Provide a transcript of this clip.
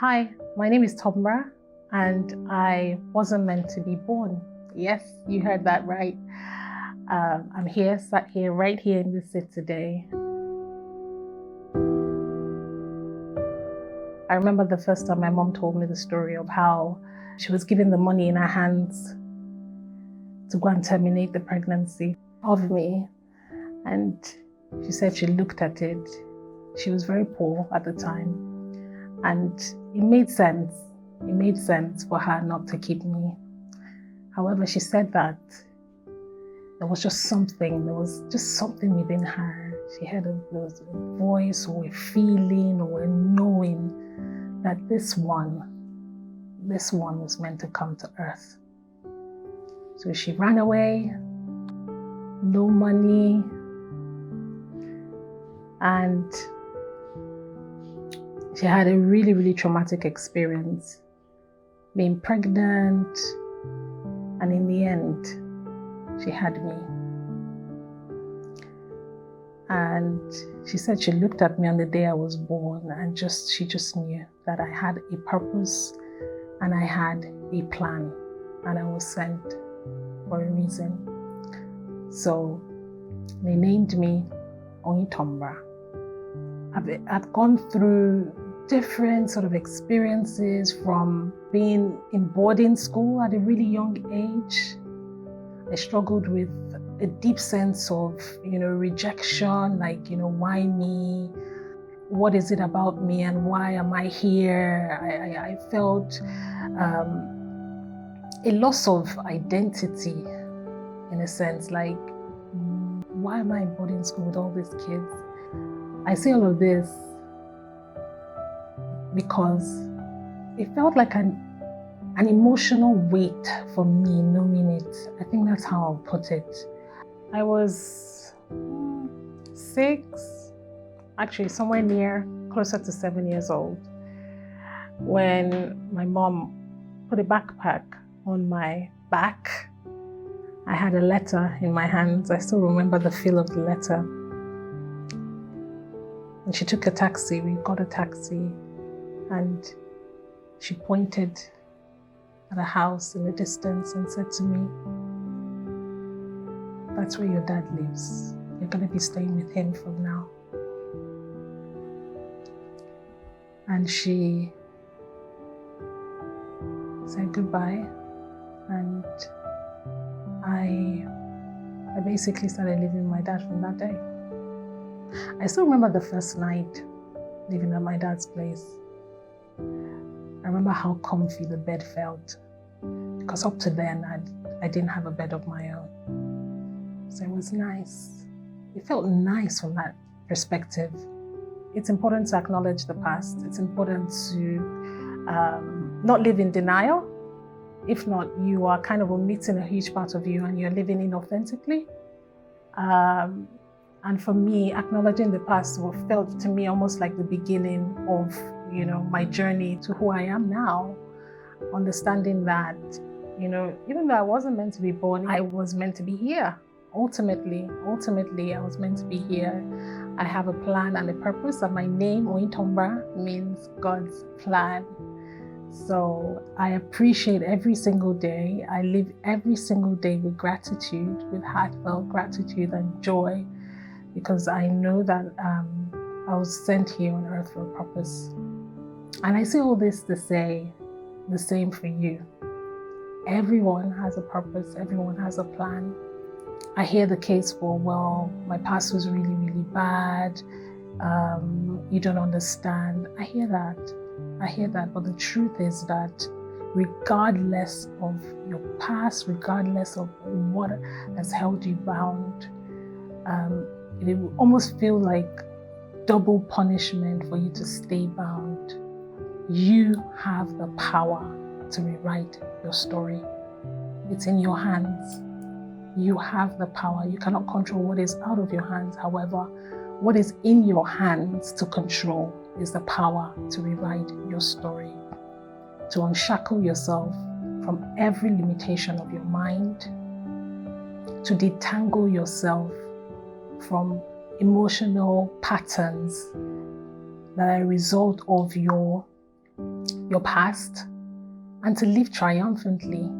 Hi, my name is Tomra, and I wasn't meant to be born. Yes, you heard that right. I'm here, sat here, right here in this seat today. I remember the first time my mom told me the story of how she was given the money in her hands to go and terminate the pregnancy of me. And she said she looked at it. She was very poor at the time. And it made sense. It made sense for her not to keep me. However, she said that there was just something within her. She had a voice or a feeling or a knowing that this one was meant to come to earth. So she ran away, no money, and she had a really, really traumatic experience being pregnant, and in the end, she had me. And she said she looked at me on the day I was born and she just knew that I had a purpose and I had a plan and I was sent for a reason. So they named me Tomra. I've gone through different sort of experiences, from being in boarding school at a really young age. I struggled with a deep sense of, rejection, like, why me? What is it about me and why am I here? I felt a loss of identity, in a sense, like, why am I in boarding school with all these kids? I say all of this because it felt like an emotional weight for me knowing it. I think that's how I'll put it. I was 6, actually somewhere closer to 7 years old, when my mom put a backpack on my back. I had a letter in my hands. I still remember the feel of the letter. And she took a taxi. We got a taxi. And she pointed at a house in the distance and said to me, "That's where your dad lives. You're going to be staying with him from now." And she said goodbye, and I basically started living with my dad from that day. I still remember the first night living at my dad's place. I remember how comfy the bed felt, because up to then I didn't have a bed of my own. So it was nice. It felt nice from that perspective. It's important to acknowledge the past. It's important to not live in denial. If not, you are kind of omitting a huge part of you and you're living inauthentically. And for me, acknowledging the past felt to me almost like the beginning of, my journey to who I am now. Understanding that, even though I wasn't meant to be born, I was meant to be here. Ultimately, I was meant to be here. I have a plan and a purpose, and my name, Tomra, means God's plan. So I appreciate every single day. I live every single day with gratitude, with heartfelt gratitude and joy, because I know that I was sent here on earth for a purpose. And I say all this to say the same for you. Everyone has a purpose. Everyone has a plan. I hear the case for, well, my past was really, really bad. You don't understand. I hear that. But the truth is that regardless of your past, regardless of what has held you bound, it will almost feel like double punishment for you to stay bound. You have the power to rewrite your story. It's in your hands. You have the power. You cannot control what is out of your hands. However, what is in your hands to control is the power to rewrite your story, to unshackle yourself from every limitation of your mind, to detangle yourself from emotional patterns that are a result of your your past and to live triumphantly.